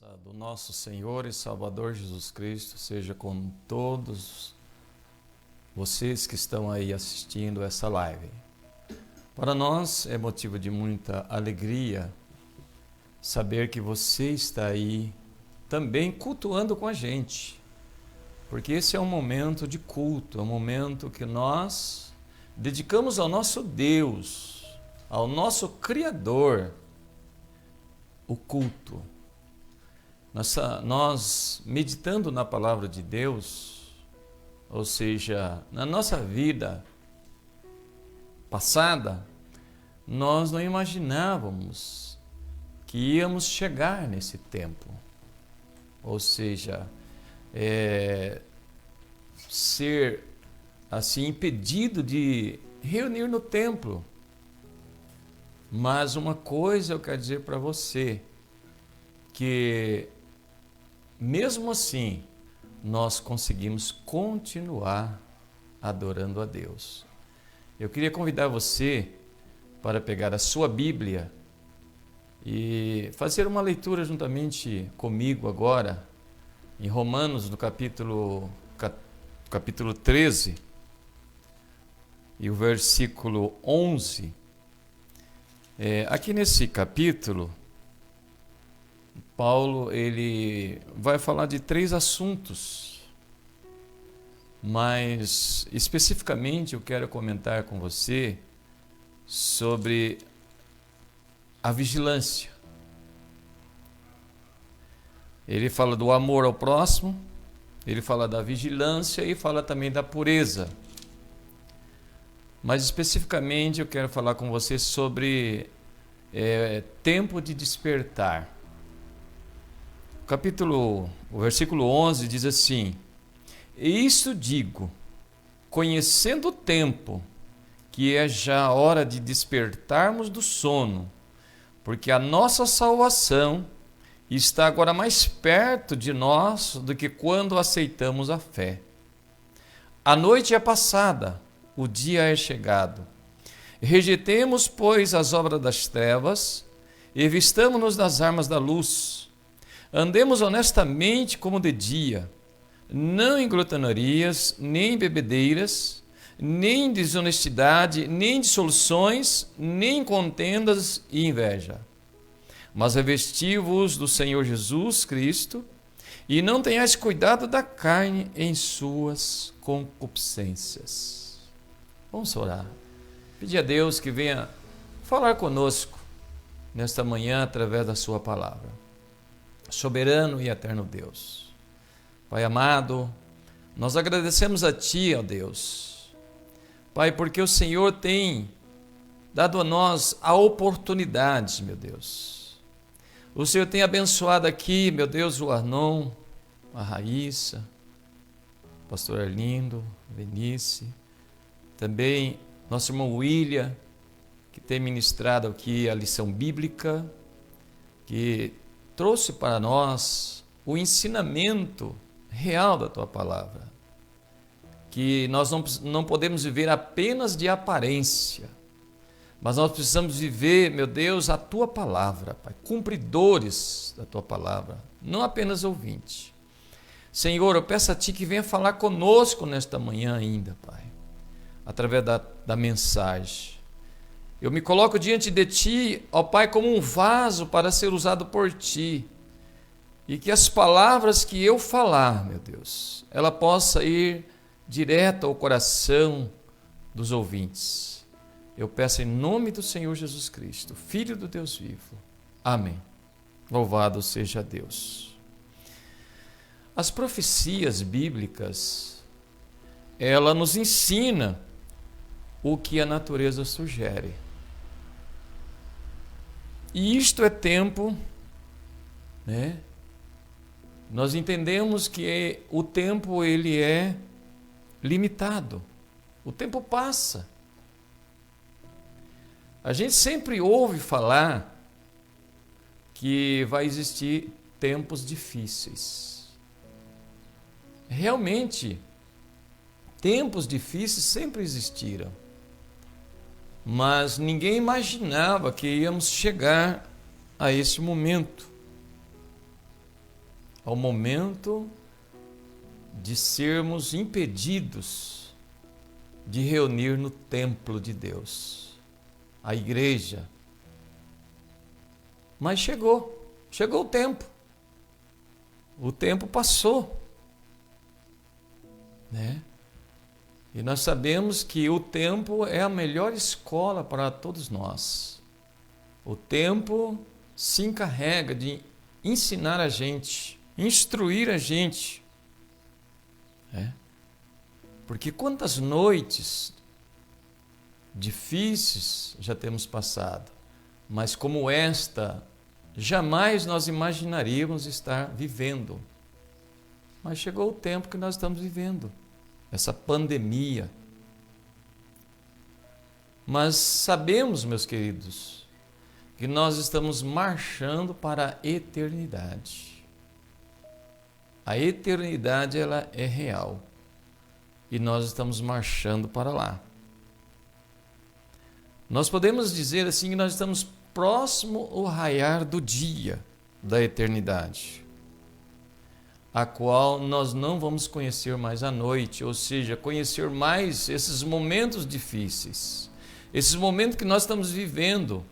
graça do nosso Senhor e Salvador Jesus Cristo seja com todos vocês que estão aí assistindo essa live. Para nós é motivo de muita alegria saber que você está aí também cultuando com a gente, porque esse é um momento de culto, é um momento que nós dedicamos ao nosso Deus, ao nosso Criador, o culto. Nós meditando na palavra de Deus, ou seja, na nossa vida passada, nós não imaginávamos que íamos chegar nesse tempo, ou seja, ser assim impedido de reunir no templo. Mas uma coisa eu quero dizer para você, que mesmo assim nós conseguimos continuar adorando a Deus. Eu queria convidar você para pegar a sua Bíblia e fazer uma leitura juntamente comigo agora, em Romanos, no capítulo 13, e o versículo 11. Aqui nesse capítulo, Paulo ele vai falar de 3 assuntos, mas especificamente eu quero comentar com você sobre a vigilância. Ele fala do amor ao próximo, ele fala da vigilância e fala também da pureza. Mas especificamente eu quero falar com você sobre tempo de despertar. O versículo 11 diz assim: "E isto digo, conhecendo o tempo, que é já a hora de despertarmos do sono, porque a nossa salvação está agora mais perto de nós do que quando aceitamos a fé. A noite é passada, o dia é chegado. Rejeitemos, pois, as obras das trevas e vistamo-nos das armas da luz. Andemos honestamente como de dia, não em glutonarias, nem em bebedeiras, nem em desonestidade, nem em dissoluções, nem em contendas e inveja. Mas revesti-vos do Senhor Jesus Cristo, e não tenhais cuidado da carne em suas concupiscências." Vamos orar. Pedir a Deus que venha falar conosco nesta manhã através da sua palavra. Soberano e eterno Deus, Pai amado, nós agradecemos a Ti, ó Deus, Pai, porque o Senhor tem dado a nós a oportunidade, meu Deus. O Senhor tem abençoado aqui, meu Deus, o Arnon, a Raíssa, o pastor Arlindo, Venice, também nosso irmão William, que tem ministrado aqui a lição bíblica, que trouxe para nós o ensinamento real da Tua palavra, que nós não podemos viver apenas de aparência, mas nós precisamos viver, meu Deus, a Tua palavra, Pai, cumpridores da Tua palavra, não apenas ouvintes. Senhor, eu peço a Ti que venha falar conosco nesta manhã ainda, Pai, através da mensagem. Eu me coloco diante de Ti, ó Pai, como um vaso para ser usado por Ti, e que as palavras que eu falar, meu Deus, ela possa ir direto ao coração dos ouvintes. Eu peço em nome do Senhor Jesus Cristo, Filho do Deus vivo. Amém. Louvado seja Deus. As profecias bíblicas, ela nos ensina o que a natureza sugere. E isto é tempo, né? Nós entendemos que o tempo ele é limitado. O tempo passa. A gente sempre ouve falar que vai existir tempos difíceis. Realmente, tempos difíceis sempre existiram. Mas ninguém imaginava que íamos chegar a esse momento. ao momento de sermos impedidos de reunir no templo de Deus, a igreja. Mas chegou o tempo. O tempo passou, né? E nós sabemos que o tempo é a melhor escola para todos nós. O tempo se encarrega de ensinar a gente, instruir a gente, né? Porque quantas noites difíceis já temos passado, mas como esta, jamais nós imaginaríamos estar vivendo. Mas chegou o tempo que nós estamos vivendo, essa pandemia. Mas sabemos, meus queridos, que nós estamos marchando para a eternidade. A eternidade, ela é real. E nós estamos marchando para lá. Nós podemos dizer assim que nós estamos próximo ao raiar do dia da eternidade, a qual nós não vamos conhecer mais à noite, ou seja, conhecer mais esses momentos difíceis, esses momentos que nós estamos vivendo.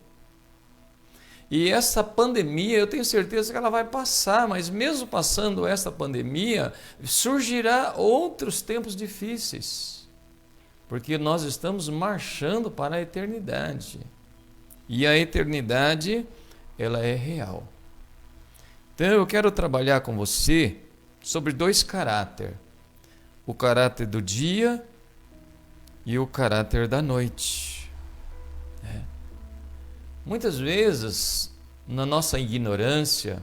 E essa pandemia, eu tenho certeza que ela vai passar, mas mesmo passando essa pandemia, surgirá outros tempos difíceis, porque nós estamos marchando para a eternidade. E a eternidade, ela é real. Então eu quero trabalhar com você sobre dois caráteres. O caráter do dia e o caráter da noite. Muitas vezes, na nossa ignorância,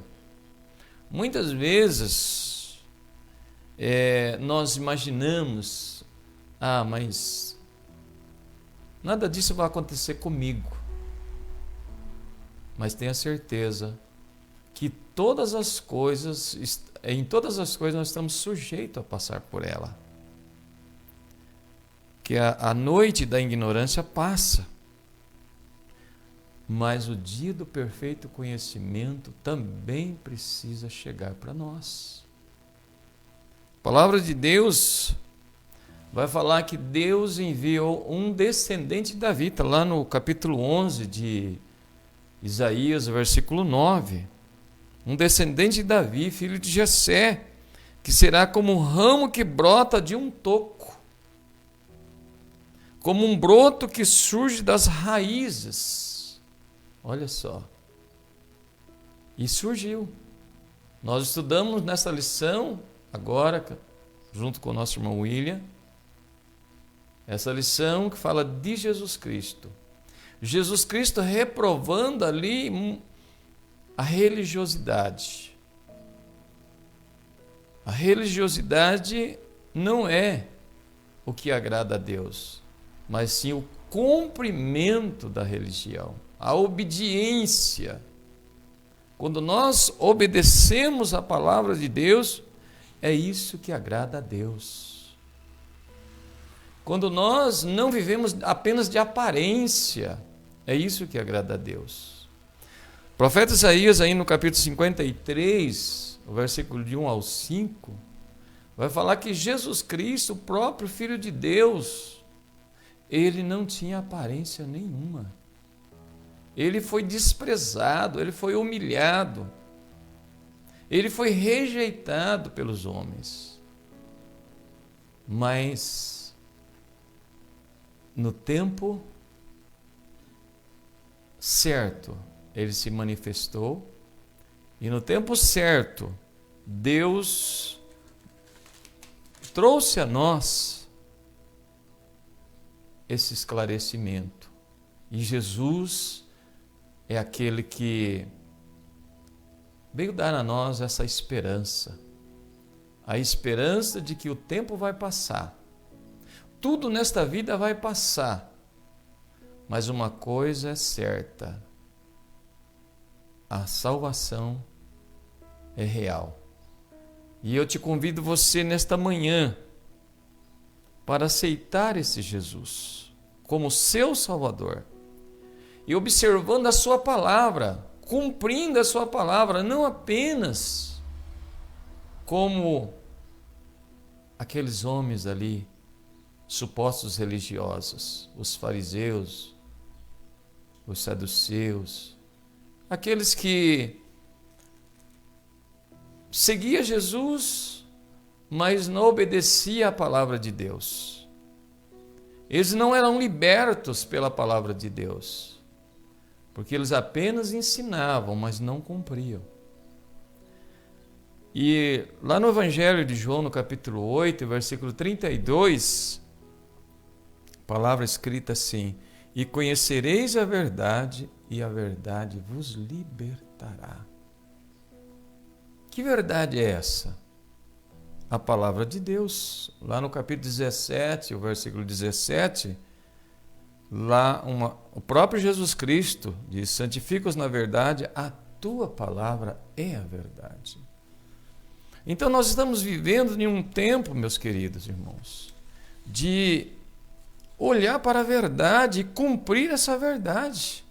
muitas vezes nós imaginamos, mas nada disso vai acontecer comigo. Mas tenha certeza que em todas as coisas nós estamos sujeitos a passar por ela. Que a noite da ignorância passa, mas o dia do perfeito conhecimento também precisa chegar para nós. A palavra de Deus vai falar que Deus enviou um descendente de Davi, está lá no capítulo 11 de Isaías, versículo 9. Um descendente de Davi, filho de Jessé, que será como um ramo que brota de um toco, como um broto que surge das raízes. Olha só. E surgiu. Nós estudamos nessa lição, agora, junto com o nosso irmão William, essa lição que fala de Jesus Cristo. Jesus Cristo reprovando ali a religiosidade. A religiosidade não é o que agrada a Deus, mas sim o cumprimento da religião, a obediência. Quando nós obedecemos a palavra de Deus, é isso que agrada a Deus. Quando nós não vivemos apenas de aparência, é isso que agrada a Deus. O profeta Isaías, aí no capítulo 53, o versículo de 1 ao 5, vai falar que Jesus Cristo, o próprio Filho de Deus, ele não tinha aparência nenhuma. Ele foi desprezado, ele foi humilhado, ele foi rejeitado pelos homens. Mas, no tempo certo, ele se manifestou, e no tempo certo, Deus trouxe a nós esse esclarecimento. E Jesus é aquele que veio dar a nós essa esperança, a esperança de que o tempo vai passar. Tudo nesta vida vai passar, mas uma coisa é certa: a salvação é real. E eu te convido você nesta manhã para aceitar esse Jesus como seu Salvador e observando a sua palavra, cumprindo a sua palavra, não apenas como aqueles homens ali, supostos religiosos, os fariseus, os saduceus, aqueles que seguiam Jesus, mas não obedeciam à palavra de Deus. Eles não eram libertos pela palavra de Deus, porque eles apenas ensinavam, mas não cumpriam. E lá no Evangelho de João, no capítulo 8, versículo 32, a palavra escrita assim: e conhecereis a verdade, e a verdade vos libertará. Que verdade é essa? A palavra de Deus. Lá no capítulo 17, o versículo 17, lá o próprio Jesus Cristo diz: santifica-os na verdade, a tua palavra é a verdade. Então nós estamos vivendo em um tempo, meus queridos irmãos, de olhar para a verdade e cumprir essa verdade.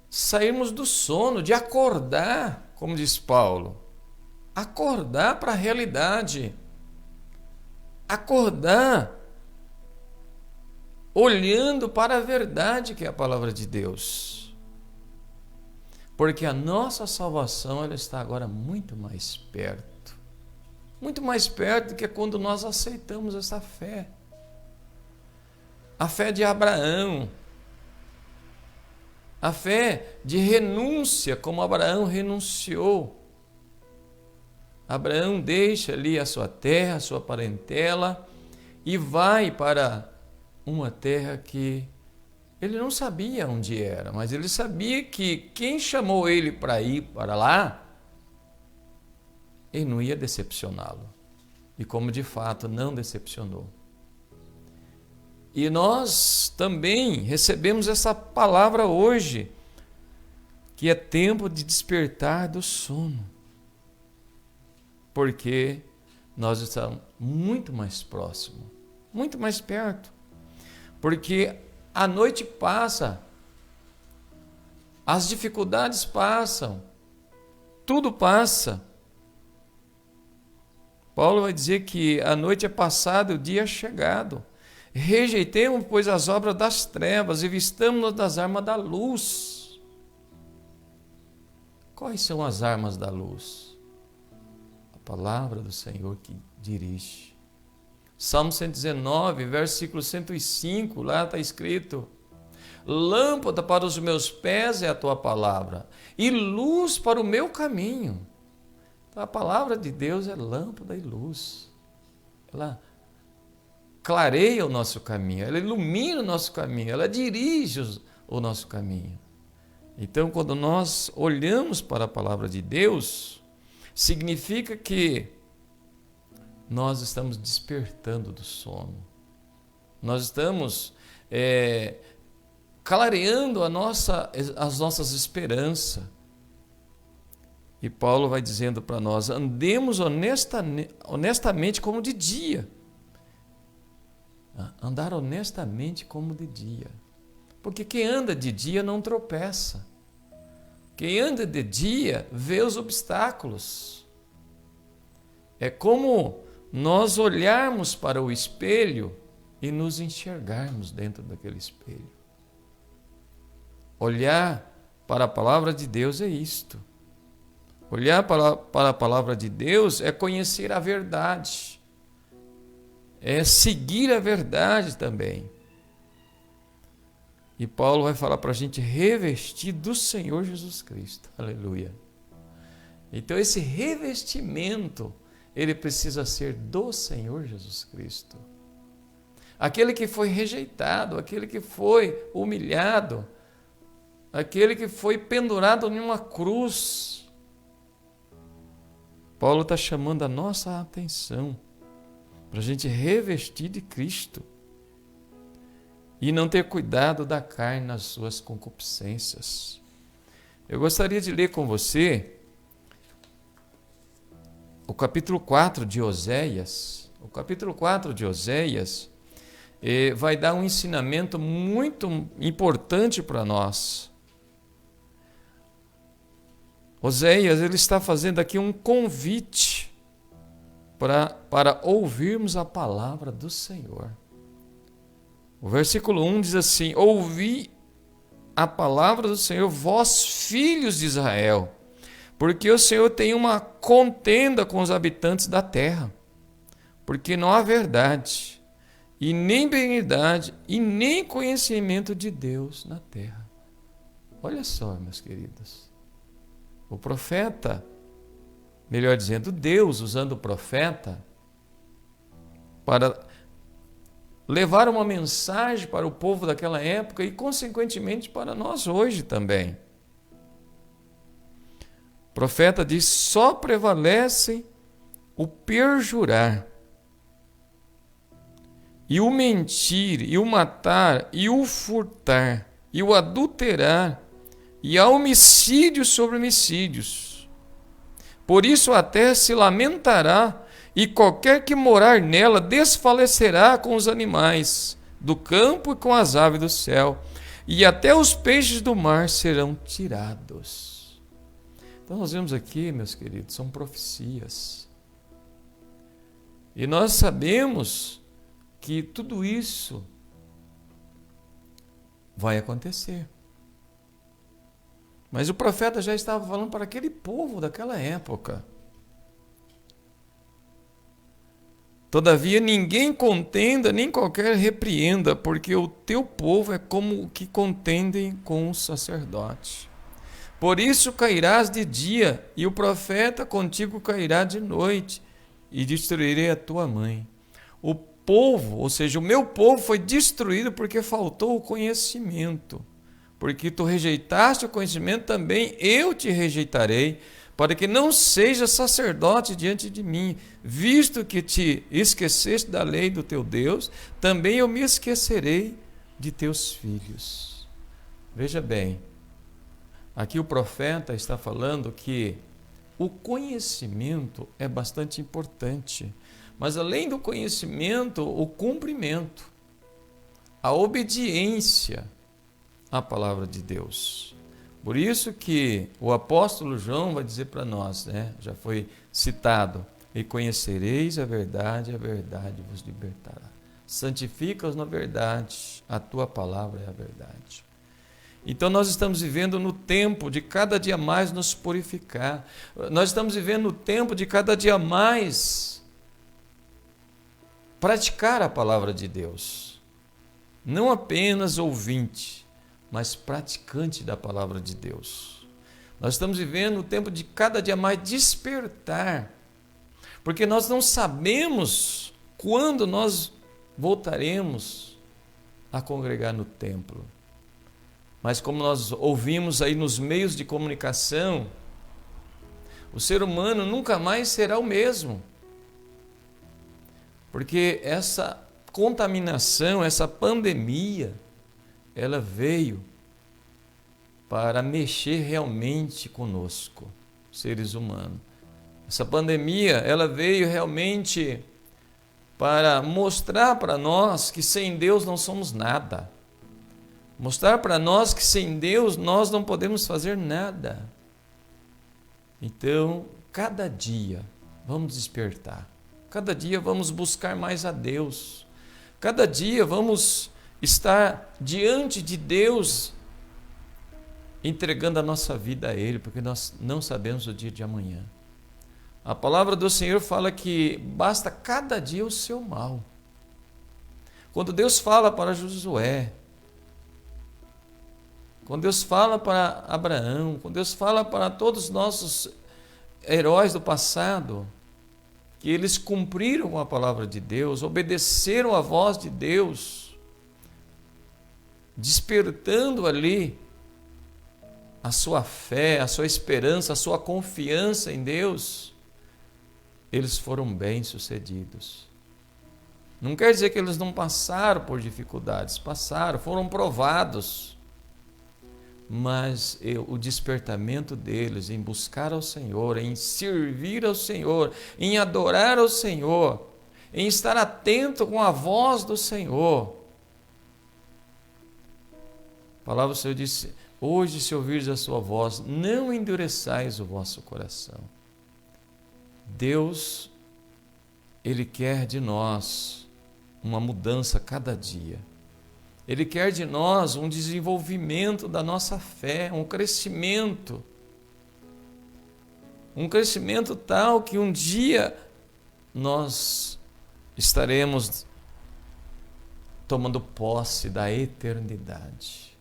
Sairmos do sono, de acordar, como diz Paulo. Acordar para a realidade. Acordar olhando para a verdade que é a palavra de Deus. Porque a nossa salvação ela está agora muito mais perto. Muito mais perto do que quando nós aceitamos essa fé. A fé de Abraão. A fé de renúncia, como Abraão renunciou. Abraão deixa ali a sua terra, a sua parentela e vai para uma terra que ele não sabia onde era, mas ele sabia que quem chamou ele para ir para lá, ele não ia decepcioná-lo. E como de fato não decepcionou. E nós também recebemos essa palavra hoje, que é tempo de despertar do sono. Porque nós estamos muito mais próximos, muito mais perto. Porque a noite passa, as dificuldades passam, tudo passa. Paulo vai dizer que a noite é passada, o dia é chegado. Rejeitemos, pois, as obras das trevas e vistamos-nos das armas da luz. Quais são as armas da luz? A palavra do Senhor que dirige. Salmo 119, versículo 105, lá está escrito: lâmpada para os meus pés é a tua palavra, e luz para o meu caminho. Então, a palavra de Deus é lâmpada e luz. Ela clareia o nosso caminho, ela ilumina o nosso caminho, ela dirige o nosso caminho. Então, quando nós olhamos para a palavra de Deus, significa que nós estamos despertando do sono. Nós estamos clareando as nossas esperanças. E Paulo vai dizendo para nós: andemos honestamente como de dia. Andar honestamente como de dia. Porque quem anda de dia não tropeça. Quem anda de dia vê os obstáculos. É como nós olharmos para o espelho e nos enxergarmos dentro daquele espelho. Olhar para a palavra de Deus é isto. Olhar para a palavra de Deus é conhecer a verdade. É seguir a verdade também. E Paulo vai falar para a gente revestir do Senhor Jesus Cristo. Aleluia. Então esse revestimento, ele precisa ser do Senhor Jesus Cristo. Aquele que foi rejeitado, aquele que foi humilhado, aquele que foi pendurado em uma cruz. Paulo está chamando a nossa atenção para a gente revestir de Cristo e não ter cuidado da carne nas suas concupiscências. Eu gostaria de ler com você o capítulo 4 de Oséias. O capítulo 4 de Oséias vai dar um ensinamento muito importante para nós. Oséias, ele está fazendo aqui um convite para ouvirmos a palavra do Senhor. O versículo 1 diz assim: ouvi a palavra do Senhor, vós filhos de Israel, porque o Senhor tem uma contenda com os habitantes da terra, porque não há verdade, e nem benignidade, e nem conhecimento de Deus na terra. Olha só, meus queridos, o profeta, melhor dizendo, Deus usando o profeta para levar uma mensagem para o povo daquela época e, consequentemente, para nós hoje também. O profeta diz: só prevalece o perjurar, e o mentir, e o matar, e o furtar, e o adulterar, e há homicídios sobre homicídios. Por isso a terra se lamentará, e qualquer que morar nela desfalecerá com os animais do campo e com as aves do céu, e até os peixes do mar serão tirados. Então nós vemos aqui, meus queridos, são profecias. E nós sabemos que tudo isso vai acontecer. Mas o profeta já estava falando para aquele povo daquela época. Todavia ninguém contenda, nem qualquer repreenda, porque o teu povo é como o que contendem com o sacerdote. Por isso cairás de dia, e o profeta contigo cairá de noite, e destruirei a tua mãe. O povo, ou seja, o meu povo foi destruído porque faltou o conhecimento. Porque tu rejeitaste o conhecimento, também eu te rejeitarei, para que não sejas sacerdote diante de mim. Visto que te esqueceste da lei do teu Deus, também eu me esquecerei de teus filhos. Veja bem, aqui o profeta está falando que o conhecimento é bastante importante, mas além do conhecimento, o cumprimento, a obediência à palavra de Deus. Por isso que o apóstolo João vai dizer para nós, já foi citado: e conhecereis a verdade vos libertará. Santifica-os na verdade, a tua palavra é a verdade. Então nós estamos vivendo no tempo de cada dia mais nos purificar. Nós estamos vivendo no tempo de cada dia mais praticar a palavra de Deus. Não apenas ouvinte, mas praticante da palavra de Deus. Nós estamos vivendo o tempo de cada dia mais despertar, porque nós não sabemos quando nós voltaremos a congregar no templo. Mas como nós ouvimos aí nos meios de comunicação, o ser humano nunca mais será o mesmo, porque essa contaminação, essa pandemia, ela veio para mexer realmente conosco, seres humanos. Essa pandemia, ela veio realmente para mostrar para nós que sem Deus não somos nada. Mostrar para nós que sem Deus nós não podemos fazer nada. Então, cada dia vamos despertar. Cada dia vamos buscar mais a Deus. Cada dia vamos estar diante de Deus, entregando a nossa vida a Ele, porque nós não sabemos o dia de amanhã. A palavra do Senhor fala que basta cada dia o seu mal. Quando Deus fala para Josué, quando Deus fala para Abraão, quando Deus fala para todos os nossos heróis do passado, que eles cumpriram a palavra de Deus, obedeceram a voz de Deus, despertando ali a sua fé, a sua esperança, a sua confiança em Deus, eles foram bem-sucedidos. Não quer dizer que eles não passaram por dificuldades, passaram, foram provados, mas o despertamento deles em buscar ao Senhor, em servir ao Senhor, em adorar ao Senhor, em estar atento com a voz do Senhor. A palavra do Senhor disse: Hoje, se ouvirdes a sua voz, não endureçais o vosso coração. Deus, Ele quer de nós uma mudança cada dia. Ele quer de nós um desenvolvimento da nossa fé, um crescimento tal que um dia nós estaremos tomando posse da eternidade.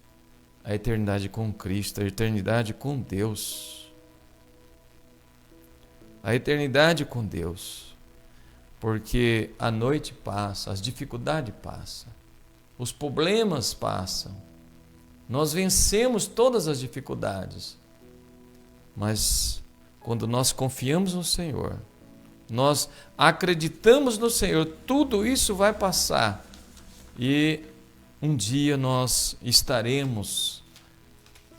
A eternidade com Cristo, a eternidade com Deus. A eternidade com Deus. Porque a noite passa, as dificuldades passam, os problemas passam. Nós vencemos todas as dificuldades. Mas quando nós confiamos no Senhor, nós acreditamos no Senhor, tudo isso vai passar. E um dia nós estaremos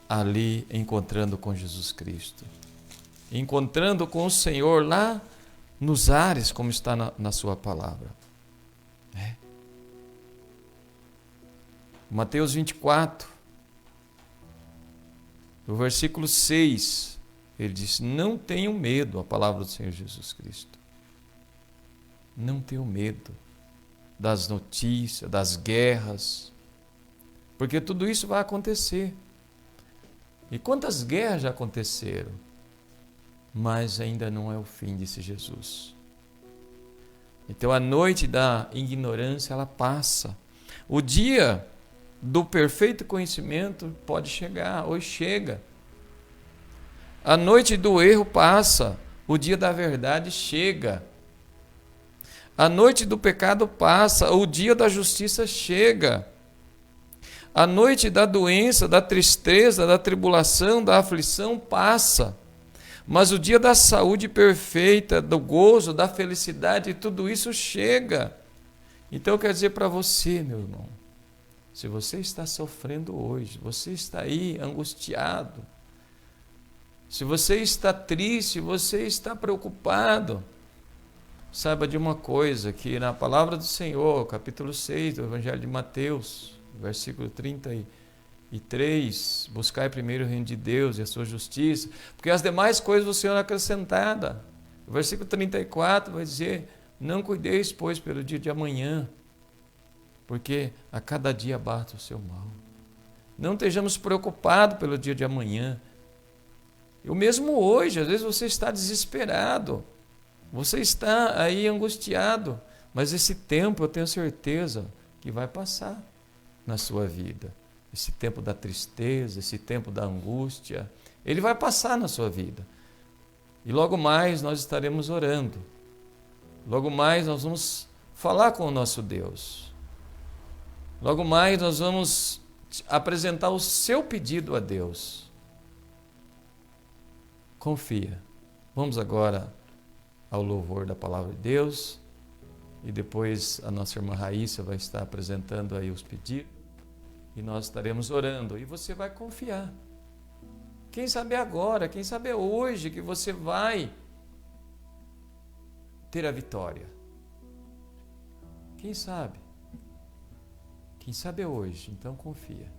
ali encontrando com Jesus Cristo. Encontrando com o Senhor lá nos ares, como está na sua palavra. Mateus 24, no versículo 6, ele diz: não tenham medo, a palavra do Senhor Jesus Cristo. Não tenham medo das notícias, das guerras, porque tudo isso vai acontecer. E quantas guerras já aconteceram? Mas ainda não é o fim, disse Jesus. Então a noite da ignorância, ela passa. O dia do perfeito conhecimento pode chegar, hoje chega. A noite do erro passa, o dia da verdade chega. A noite do pecado passa, o dia da justiça chega. A noite da doença, da tristeza, da tribulação, da aflição passa. Mas o dia da saúde perfeita, do gozo, da felicidade, tudo isso chega. Então eu quero dizer para você, meu irmão, se você está sofrendo hoje, você está aí angustiado, se você está triste, você está preocupado, saiba de uma coisa, que na palavra do Senhor, capítulo 6 do Evangelho de Mateus, versículo 33, buscai primeiro o reino de Deus e a sua justiça, porque as demais coisas o Senhor acrescentada. O versículo 34 vai dizer: não cuideis, pois, pelo dia de amanhã, porque a cada dia bate o seu mal. Não estejamos preocupados pelo dia de amanhã. E o mesmo hoje, às vezes você está desesperado, você está aí angustiado, mas esse tempo eu tenho certeza que vai passar na sua vida. Esse tempo da tristeza, esse tempo da angústia, ele vai passar na sua vida. E logo mais nós estaremos orando. Logo mais nós vamos falar com o nosso Deus. Logo mais nós vamos apresentar o seu pedido a Deus. Confia. Vamos agora ao louvor da palavra de Deus. E depois a nossa irmã Raíssa vai estar apresentando aí os pedidos. E nós estaremos orando. E você vai confiar. Quem sabe agora, quem sabe hoje que você vai ter a vitória. Quem sabe? Quem sabe hoje, então confia.